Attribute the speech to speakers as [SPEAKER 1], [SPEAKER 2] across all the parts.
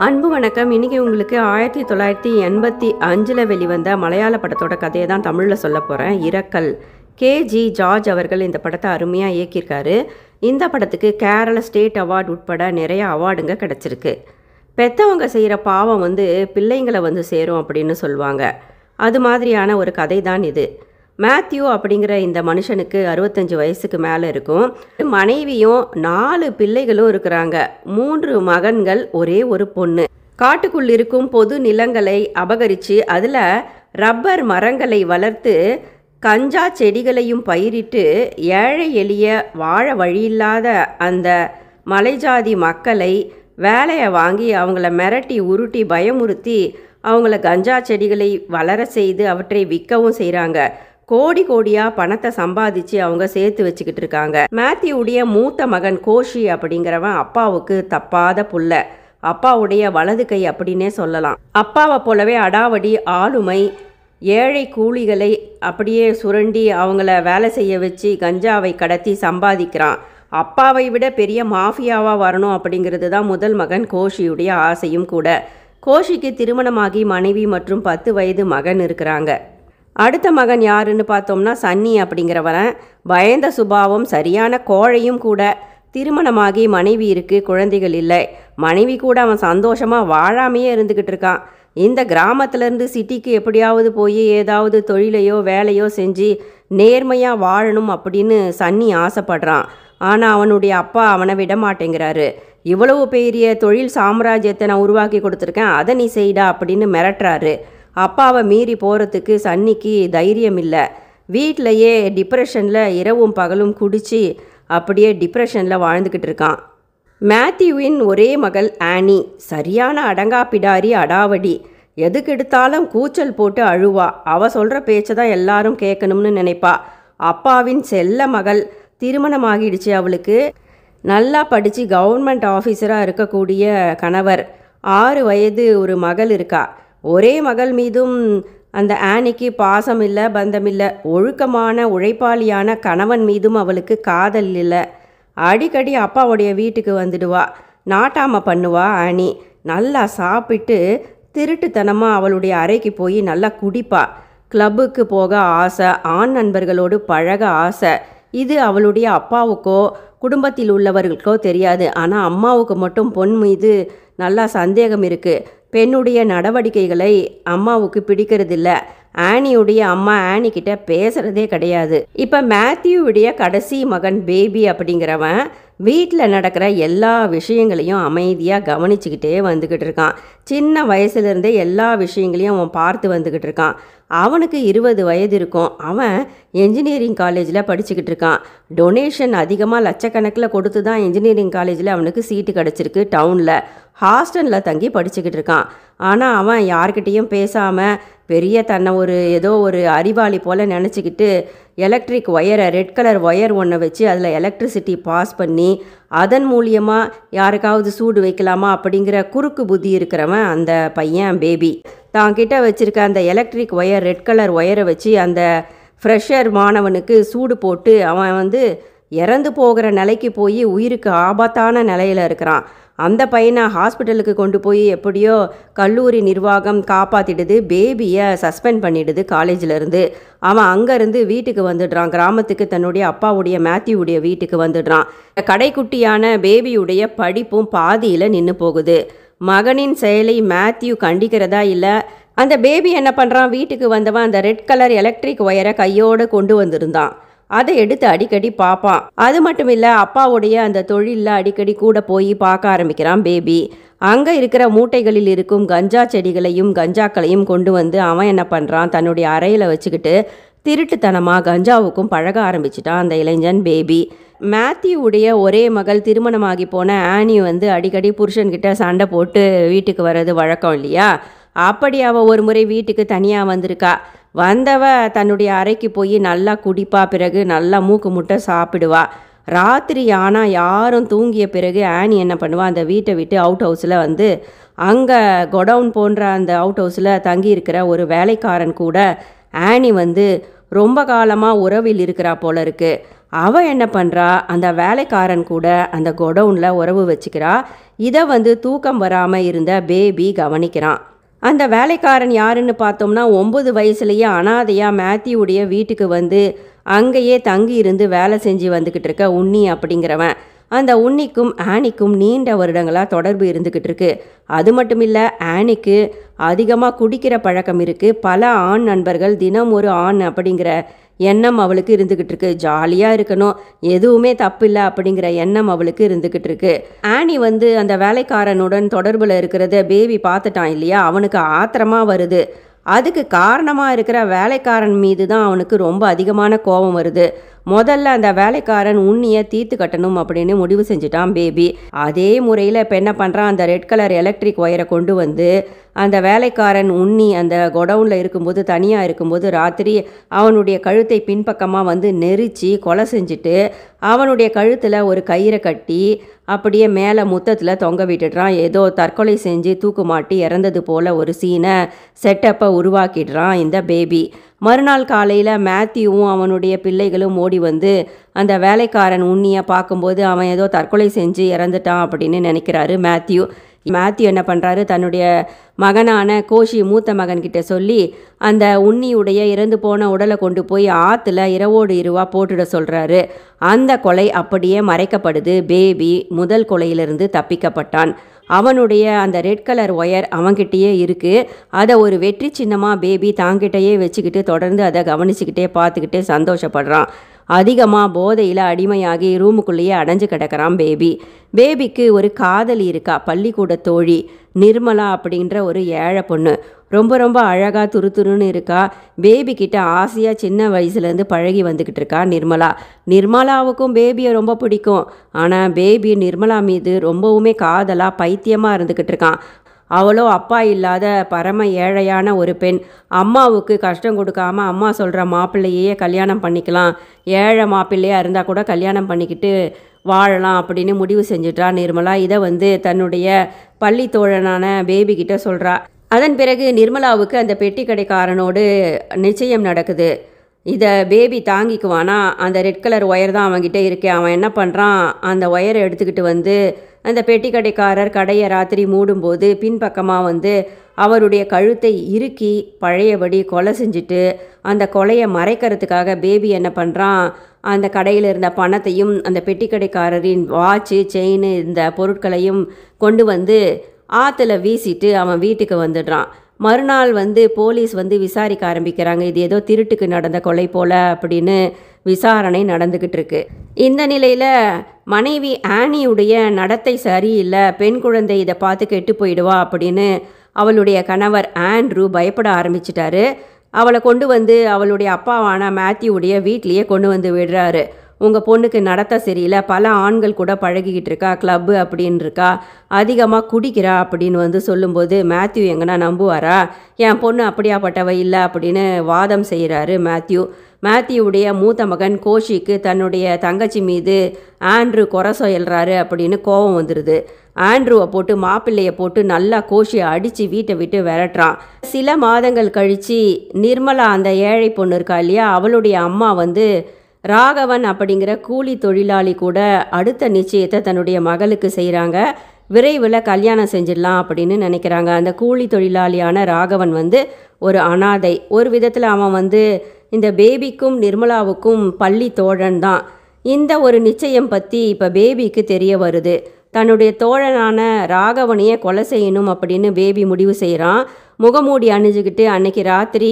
[SPEAKER 1] அன்பு வணக்கம். இன்னைக்கு உங்களுக்கு 1985 வெளிவந்த மலையாள படத்தோட கதையை தான் தமிழில் சொல்ல போகிறேன். இரக்கல். KG ஜார்ஜ் அவர்கள் இந்த படத்தை அருமையாக இயக்கியிருக்காரு. இந்த படத்துக்கு கேரள ஸ்டேட் அவார்டு உட்பட நிறைய அவார்டுங்க கிடச்சிருக்கு. பெற்றவங்க செய்கிற பாவம் பிள்ளைங்களை சேரும் அப்படின்னு சொல்லுவாங்க. அது மாதிரியான ஒரு கதை தான் இது. மேத்யூ அப்படிங்கிற இந்த மனுஷனுக்கு 65 வயசுக்கு மேலே இருக்கும். மனைவியும் 4 பிள்ளைகளும் இருக்கிறாங்க. 3 மகன்கள், ஒரே ஒரு பொண்ணு. காட்டுக்குள் இருக்கும் பொது நிலங்களை அபகரித்து அதில் ரப்பர் மரங்களை வளர்த்து கஞ்சா செடிகளையும் பயிரிட்டு ஏழை எளிய வாழ வழியில்லாத அந்த மலைஜாதி மக்களை வேலையை வாங்கி அவங்கள மிரட்டி உருட்டி பயமுறுத்தி அவங்கள கஞ்சா செடிகளை வளர செய்து அவற்றை விற்கவும் செய்கிறாங்க. கோடி கோடியாக பணத்தை சம்பாதிச்சு அவங்க சேர்த்து வச்சுக்கிட்டு இருக்காங்க. மேத்யூவுடைய மூத்த மகன் கோஷி அப்படிங்கிறவன் அப்பாவுக்கு தப்பாத புள்ள. அப்பாவுடைய வலது கை அப்படின்னே சொல்லலாம். அப்பாவை போலவே அடாவடி, ஆளுமை, ஏழை கூலிகளை அப்படியே சுரண்டி அவங்கள வேலை செய்ய வச்சு கஞ்சாவை கடத்தி சம்பாதிக்கிறான். அப்பாவை விட பெரிய மாஃபியாவாக வரணும் அப்படிங்கிறது தான் முதல் மகன் கோஷியுடைய ஆசையும் கூட. கோஷிக்கு திருமணமாகி மனைவி மற்றும் 10 வயது மகன் இருக்கிறாங்க. அடுத்த மகன் யாருன்னு பார்த்தோம்னா சன்னி அப்படிங்கிறவன். பயந்த சுபாவம், சரியான கோழையும் கூட. திருமணமாகி மனைவி இருக்குது, குழந்தைகள் இல்லை. மனைவி கூட அவன் சந்தோஷமாக வாழாமையே இருந்துக்கிட்டு இருக்கான். இந்த கிராமத்துலேருந்து சிட்டிக்கு எப்படியாவது போய் ஏதாவது தொழிலையோ வேலையோ செஞ்சு நேர்மையாக வாழணும் அப்படின்னு சன்னி ஆசைப்படுறான். ஆனால் அவனுடைய அப்பா அவனை விட மாட்டேங்கிறாரு. இவ்வளவு பெரிய தொழில் சாம்ராஜ்யத்தை நான் உருவாக்கி கொடுத்துருக்கேன், அதை நீ செய்டா அப்படின்னு மிரட்டுறாரு. அப்பாவை மீறி போகிறதுக்கு சன்னிக்கு தைரியம் இல்லை. வீட்டிலையே டிப்ரெஷனில் இரவும் பகலும் குடித்து அப்படியே டிப்ரெஷனில் வாழ்ந்துக்கிட்டு இருக்கான். மேத்யூவின் ஒரே மகள் ஆனி சரியான அடங்காப்பிடாரி, அடாவடி. எதுக்கு எடுத்தாலும் கூச்சல் போட்டு அழுவா. அவள் சொல்கிற பேச்சை தான் எல்லாரும் கேட்கணும்னு நினைப்பா. அப்பாவின் செல்ல மகள். திருமணமாகிடுச்சு அவளுக்கு. நல்லா படித்து கவர்மெண்ட் ஆஃபீஸராக இருக்கக்கூடிய கணவர். 6 வயது ஒரு மகள் இருக்கா. ஒரே மகள் மீதும் அந்த ஆனிக்கு பாசம் இல்லை, பந்தம் இல்லை. ஒழுக்கமான உழைப்பாளியான கணவன் மீதும் அவளுக்கு காதல் இல்லை. அடிக்கடி அப்பாவுடைய வீட்டுக்கு வந்துடுவா. நாட்டாம பண்ணுவா ஆனி. நல்லா சாப்பிட்டு திருட்டுத்தனமாக அவளுடைய அறைக்கு போய் நல்லா குடிப்பா. கிளப்புக்கு போக ஆசை, ஆண் நண்பர்களோடு பழக ஆசை. இது அவளுடைய அப்பாவுக்கோ குடும்பத்தில் உள்ளவர்களுக்கோ தெரியாது. ஆனால் அம்மாவுக்கு மட்டும் பொன் மீது நல்லா சந்தேகம் இருக்குது. பெண்ணுடைய நடவடிக்கைகளை அம்மாவுக்கு பிடிக்கிறதில்ல. ஆனியுடைய அம்மா ஆனிக்கிட்ட பேசுகிறதே கிடையாது. இப்போ மேத்யூவுடைய கடைசி மகன் பேபி அப்படிங்கிறவன் வீட்டில் நடக்கிற எல்லா விஷயங்களையும் அமைதியாக கவனிச்சுக்கிட்டே வந்துக்கிட்டு இருக்கான். சின்ன வயசுலேருந்தே எல்லா விஷயங்களையும் அவன் பார்த்து வந்துக்கிட்டு இருக்கான். அவனுக்கு 20 வயது இருக்கும். அவன் என்ஜினியரிங் காலேஜில் படிச்சுக்கிட்டு இருக்கான். டொனேஷன் அதிகமாக லட்சக்கணக்கில் கொடுத்து தான் என்ஜினியரிங் காலேஜில் அவனுக்கு சீட்டு கிடச்சிருக்கு. டவுனில் ஹாஸ்டலில் தங்கி படிச்சுக்கிட்டு இருக்கான். ஆனால் அவன் யார்கிட்டையும் பேசாமல் பெரிய தன்னை ஏதோ ஒரு அறிவாளி போல் நினச்சிக்கிட்டு எலக்ட்ரிக் ஒயரை, ரெட் கலர் ஒயர் ஒன்றை வச்சு அதில் எலக்ட்ரிசிட்டி பாஸ் பண்ணி அதன் மூலியமாக யாருக்காவது சூடு வைக்கலாமா அப்படிங்கிற குறுக்கு புத்தி இருக்கிறவன் அந்த பையன் பேபி. தான் கிட்ட வச்சுருக்க அந்த எலக்ட்ரிக் ஒயர், ரெட் கலர் ஒயரை வச்சு அந்த ஃப்ரெஷர் மாணவனுக்கு சூடு போட்டு அவன் இறந்து போகிற நிலைக்கு போய் உயிருக்கு ஆபத்தான நிலையில் இருக்கிறான். அந்த பையனை ஹாஸ்பிட்டலுக்கு கொண்டு போய் எப்படியோ கல்லூரி நிர்வாகம் காப்பாற்றிடுது. பேபியை சஸ்பெண்ட் பண்ணிடுது காலேஜிலேருந்து. அவன் அங்கேருந்து வீட்டுக்கு வந்துடுறான். கிராமத்துக்கு தன்னுடைய அப்பாவுடைய மேத்யூவுடைய வீட்டுக்கு வந்துடுறான். கடைக்குட்டியான பேபியுடைய படிப்பும் பாதியில் நின்று போகுது. மகனின் செயலை மேத்யூ கண்டிக்கிறதா இல்லை. அந்த பேபி என்ன பண்ணுறான், வீட்டுக்கு வந்தவன் அந்த ரெட் கலர் எலக்ட்ரிக் ஒயரை கையோடு கொண்டு வந்திருந்தான். அதை எடுத்து அடிக்கடி பார்ப்பான். அது மட்டும் இல்லை, அப்பாவுடைய அந்த தொழிலில் அடிக்கடி கூட போய் பார்க்க ஆரம்பிக்கிறான் பேபி. அங்கே இருக்கிற மூட்டைகளில் இருக்கும் கஞ்சா செடிகளையும் கஞ்சாக்களையும் கொண்டு வந்து அவன் என்ன பண்ணுறான், தன்னுடைய அறையில் வச்சுக்கிட்டு திருட்டுத்தனமாக கஞ்சாவுக்கும் பழக ஆரம்பிச்சிட்டான் அந்த இளைஞன் பேபி. மேத்யூவுடைய ஒரே மகள் திருமணமாகி போன ஆனி அடிக்கடி புருஷன்கிட்ட சண்டை போட்டு வீட்டுக்கு வர்றது வழக்கம் இல்லையா. அப்படி அவள் ஒரு முறை வீட்டுக்கு தனியாக வந்திருக்கா. வந்தவ தன்னுடைய அறைக்கு போய் நல்லா குடிப்பா. பிறகு நல்லா மூக்கு முட்டை சாப்பிடுவா. ராத்திரி ஆனால் யாரும் தூங்கிய பிறகு ஆனி என்ன பண்ணுவா, அந்த வீட்டை விட்டு அவுட் ஹவுஸில் அங்கே கொடவுன் போன்ற அந்த அவுட் ஹவுஸில் தங்கி இருக்கிற ஒரு வேலைக்காரன் கூட ஆனி ரொம்ப காலமாக உறவில் இருக்கிறா போல இருக்குது. அவள் என்ன பண்ணுறா, அந்த வேலைக்காரன் கூட அந்த கொடவுனில் உறவு வச்சுக்கிறா. இதை தூக்கம் வராமல் இருந்த பேபி கவனிக்கிறான். அந்த வேலைக்காரன் யாருன்னு பார்த்தோம்னா 9 வயசுலேயே அனாதையாக மேத்யூடைய வீட்டுக்கு அங்கேயே தங்கி இருந்து வேலை செஞ்சு வந்துக்கிட்டு இருக்க உன்னி அப்படிங்கிறவன். அந்த உன்னிக்கும் ஆனிக்கும் நீண்ட வருடங்களாக தொடர்பு இருந்துக்கிட்டு இருக்கு. அது மட்டும் இல்லை, ஆனிக்கு அதிகமாக குடிக்கிற பழக்கம் இருக்குது. பல ஆண் நண்பர்கள், தினம் ஒரு ஆண் அப்படிங்கிற எண்ணம் அவளுக்கு இருந்துக்கிட்டு இருக்கு. ஜாலியாக இருக்கணும், எதுவுமே தப்பில்லை அப்படிங்கிற எண்ணம் அவளுக்கு இருந்துக்கிட்டு இருக்கு. ஆனி அந்த வேலைக்காரனுடன் தொடர்பில் இருக்கிறத பேபி பார்த்துட்டான் இல்லையா, அவனுக்கு ஆத்திரமாக வருது. அதுக்கு காரணமாக இருக்கிற வேலைக்காரன் மீது தான் அவனுக்கு ரொம்ப அதிகமான கோபம் வருது. முதல்ல அந்த வேலைக்காரன் உன்னியை தீர்த்து கட்டணும் அப்படின்னு முடிவு செஞ்சுட்டான் பேபி. அதே முறையில் இப்போ என்ன பண்ணுறான், அந்த ரெட் கலர் எலக்ட்ரிக் ஒயரை கொண்டு அந்த வேலைக்காரன் உன்னி அந்த கொடவுனில் இருக்கும்போது, தனியாக இருக்கும்போது ராத்திரி அவனுடைய கழுத்தை பின்பக்கமாக நெரிச்சு கொலை செஞ்சுட்டு அவனுடைய கழுத்தில் ஒரு கயிறை கட்டி அப்படியே மேலே முத்தத்தில் தொங்க விட்டுடுறான். ஏதோ தற்கொலை செஞ்சு தூக்கு மாட்டி இறந்தது போல் ஒரு சீனை செட்டப்பை உருவாக்கிடுறான் இந்த பேபி. மறுநாள் காலையில் மேத்யூவும் அவனுடைய பிள்ளைகளும் ஓடி அந்த வேலைக்காரன் உன்னியை பார்க்கும்போது அவன் ஏதோ தற்கொலை செஞ்சு இறந்துட்டான் அப்படின்னு நினைக்கிறாரு மேத்யூ. என்ன பண்ணுறாரு, தன்னுடைய மகனான கோஷி மூத்த மகன்கிட்ட சொல்லி அந்த உன்னியுடைய இறந்து போன உடலை கொண்டு போய் ஆற்றுல இரவோடு இரவாக போட்டுட சொல்கிறாரு. அந்த கொலை அப்படியே மறைக்கப்படுது. பேபி முதல் கொலையிலிருந்து தப்பிக்கப்பட்டான். அவனுடைய அந்த ரெட் கலர் ஒயர் அவன்கிட்டயே இருக்குது. அதை ஒரு வெற்றி சின்னமாக பேபி தாங்கிட்டையே வச்சுக்கிட்டு தொடர்ந்து அதை கவனிச்சுக்கிட்டே பார்த்துக்கிட்டே சந்தோஷப்படுறான். அதிகமாக போதையில் அடிமையாகி ரூமுக்குள்ளேயே அடைஞ்சு கிடக்கிறான் பேபி. பேபிக்கு ஒரு காதலி இருக்கா, பள்ளிக்கூட தோழி நிர்மலா அப்படின்ற ஒரு ஏழை பொண்ணு. ரொம்ப ரொம்ப அழகாக துருத்துருன்னு இருக்கா. பேபி கிட்ட ஆசையாக சின்ன வயசுலேருந்து பழகி வந்துக்கிட்டு இருக்கா நிர்மலா. நிர்மலாவுக்கும் பேபியை ரொம்ப பிடிக்கும். ஆனால் பேபி நிர்மலா மீது ரொம்பவுமே காதலாக பைத்தியமாக இருந்துக்கிட்டு இருக்கான். அவளோ அப்பா இல்லாத பரம ஏழையான ஒரு பெண். அம்மாவுக்கு கஷ்டம் கொடுக்காம அம்மா சொல்கிற மாப்பிள்ளையே கல்யாணம் பண்ணிக்கலாம், ஏழை மாப்பிள்ளையாக இருந்தால் கூட கல்யாணம் பண்ணிக்கிட்டு வாழலாம் அப்படின்னு முடிவு செஞ்சிட்றா நிர்மலா. இதை தன்னுடைய பள்ளி தோழனான பேபி கிட்ட சொல்கிறா. அதன் பிறகு நிர்மலாவுக்கு அந்த பெட்டி கடைக்காரனோடு நிச்சயம் நடக்குது. இதை பேபி தாங்கிக்குவானா, அந்த ரெட் கலர் ஒயர் தான் அவன்கிட்ட இருக்கே. அவன் என்ன பண்ணுறான், அந்த ஒயரை எடுத்துக்கிட்டு அந்த பெட்டி கடைக்காரர் கடையை ராத்திரி மூடும்போது பின்பக்கமாக அவருடைய கழுத்தை இறுக்கி பழையபடி கொலை செஞ்சுட்டு அந்த கொலையை மறைக்கிறதுக்காக பேபி என்ன பண்ணுறான், அந்த கடையில் இருந்த பணத்தையும் அந்த பெட்டி கடைக்காரரின் வாட்சு செயின் இந்த பொருட்களையும் கொண்டு ஆற்றுல வீசிட்டு அவன் வீட்டுக்கு வந்துடுறான். மறுநாள் போலீஸ் விசாரிக்க ஆரம்பிக்கிறாங்க. இது ஏதோ திருட்டுக்கு நடந்த கொலை போல அப்படின்னு விசாரணை நடந்துக்கிட்டு இருக்கு. இந்த நிலையில் மனைவி ஆனியுடைய நடத்தை சரியில்லை, பெண் குழந்தை இதை பார்த்து கெட்டு போயிடுவா அப்படின்னு அவளுடைய கணவர் ஆண்ட்ரூ பயப்பட ஆரம்பிச்சிட்டாரு. அவளை கொண்டு அவளுடைய அப்பாவான மேத்யூடைய வீட்லேயே கொண்டு விடுறாரு. உங்கள் பொண்ணுக்கு நடத்த சரியில்லை, பல ஆண்கள் கூட பழகிக்கிட்டு இருக்கா, கிளப்பு அப்படின்னு இருக்கா, அதிகமாக குடிக்கிறா அப்படின்னு சொல்லும்போது மேத்யூ எங்கன்னா நம்புவாரா? என் பொண்ணு அப்படியாப்பட்டவ இல்லை அப்படின்னு வாதம் செய்கிறாரு மேத்யூவுடைய மூத்த மகன் கோஷிக்கு தன்னுடைய தங்கச்சி மீது ஆண்ட்ரூ குறை சொல்கிறாரு அப்படின்னு கோபம் வந்துடுது. ஆண்ட்ரூவை போட்டு மாப்பிள்ளையை போட்டு நல்லா கோஷியை அடித்து வீட்டை விட்டு விரட்டுறான். சில மாதங்கள் கழித்து நிர்மலா அந்த ஏழை பொண்ணு இருக்கா இல்லையா, அவளுடைய அம்மா ராகவன் அப்படிங்கிற கூலி தொழிலாளி கூட அடுத்த நிச்சயத்தை தன்னுடைய மகளுக்கு செய்கிறாங்க. விரைவில் கல்யாணம் செஞ்சிடலாம் அப்படின்னு நினைக்கிறாங்க. அந்த கூலி தொழிலாளியான ராகவன் ஒரு அனாதை. ஒரு விதத்தில் அவன் இந்த பேபிக்கும் நிர்மலாவுக்கும் பள்ளி தோழன் தான். இந்த ஒரு நிச்சயம் பற்றி இப்போ பேபிக்கு தெரிய வருது. தன்னுடைய தோழனான ராகவனையே கொலை செய்யணும் அப்படின்னு பேபி முடிவு செய்கிறான். முகமூடி அணிஞ்சுக்கிட்டு அன்னைக்கு ராத்திரி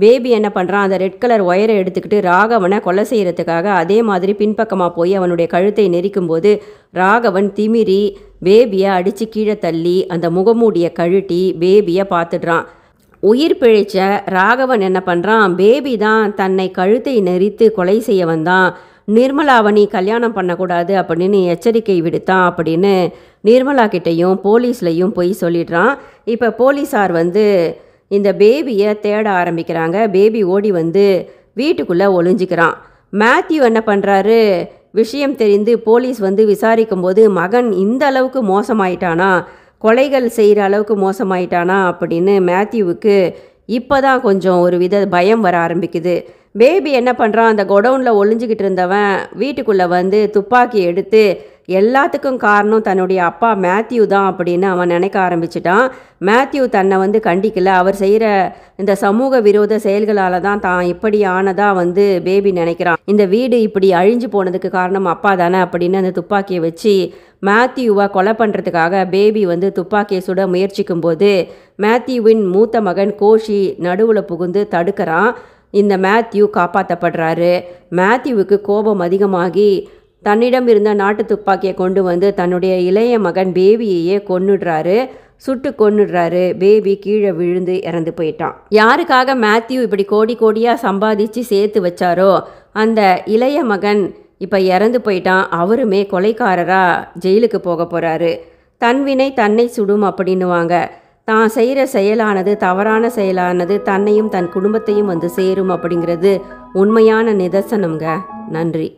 [SPEAKER 1] பேபி என்ன பண்ணுறான், அந்த ரெட் கலர் ஒயரை எடுத்துக்கிட்டு ராகவனை கொலை செய்கிறதுக்காக அதே மாதிரி பின்பக்கமாக போய் அவனுடைய கழுத்தை நெரிக்கும்போது ராகவன் திமிரி பேபியை அடித்து கீழே தள்ளி அந்த முகமூடியை கழட்டி பேபியை பார்த்துடுறான். உயிர் பிழைச்ச ராகவன் என்ன பண்ணுறான், பேபி தான் தன்னை கழுத்தை நெரித்து கொலை செய்ய வந்தான், நிர்மலாவை நீ கல்யாணம் பண்ணக்கூடாது அப்படின்னு எச்சரிக்கை விடுத்தான் அப்படின்னு நிர்மலா கிட்டையும் போலீஸ்லையும் போய் சொல்லிடுறான். இப்போ போலீஸார் இந்த பேபியை தேட ஆரம்பிக்கிறாங்க. பேபி ஓடி வீட்டுக்குள்ளே ஒளிஞ்சிக்கிறான். மேத்யூ என்ன பண்ணுறாரு, விஷயம் தெரிந்து போலீஸ் விசாரிக்கும் போது மகன் இந்த அளவுக்கு மோசமாயிட்டானா, கொலைகள் செய்கிற அளவுக்கு மோசமாயிட்டானா அப்படின்னு மேத்யூவுக்கு இப்போ தான் கொஞ்சம் ஒரு வித பயம் வர ஆரம்பிக்குது. பேபி என்ன பண்ணுறான், அந்த கொடவுனில் ஒளிஞ்சிக்கிட்டு இருந்தவன் வீட்டுக்குள்ளே வந்து துப்பாக்கி எடுத்து எல்லாத்துக்கும் காரணம் தன்னுடைய அப்பா மேத்யூ தான் அப்படின்னு அவன் நினைக்க ஆரம்பிச்சிட்டான். மேத்யூ தன்னை வந்து கண்டிக்கல. அவர் செய்கிற இந்த சமூக விரோத செயல்களால் தான் இப்படி ஆனதாக வந்து பேபி நினைக்கிறான். இந்த வீடு இப்படி அழிஞ்சு போனதுக்கு காரணம் அப்பா தானே அப்படின்னு அந்த துப்பாக்கியை வச்சு மேத்யூவை கொலை பண்ணுறதுக்காக பேபி வந்து துப்பாக்கியை சுட முயற்சிக்கும் போது மேத்யூவின் மூத்த மகன் கோஷி நடுவில் புகுந்து தடுக்கிறான். இந்த மேத்யூ காப்பாற்றப்படுறாரு. மேத்யூவுக்கு கோபம் அதிகமாகி தன்னிடம் இருந்த நாட்டு துப்பாக்கியை கொண்டு வந்து தன்னுடைய இளைய மகன் பேபியையே சுட்டு கொன்னுடுறாரு. பேபி கீழே விழுந்து இறந்து போயிட்டான். யாருக்காக மேத்யூ இப்படி கோடி கோடியாக சம்பாதிச்சு சேர்த்து வச்சாரோ அந்த இளைய மகன் இப்போ இறந்து போயிட்டான். அவருமே கொலைக்காரராக ஜெயிலுக்கு போக போகிறாரு. தன்வினை தன்னை சுடும் அப்படின்னுவாங்க. தான் செய்கிற செயலானது, தவறான செயலானது தன்னையும் தன் குடும்பத்தையும் வந்து சேரும் அப்படிங்கிறது உண்மையான நிதர்சனம்ங்க. நன்றி.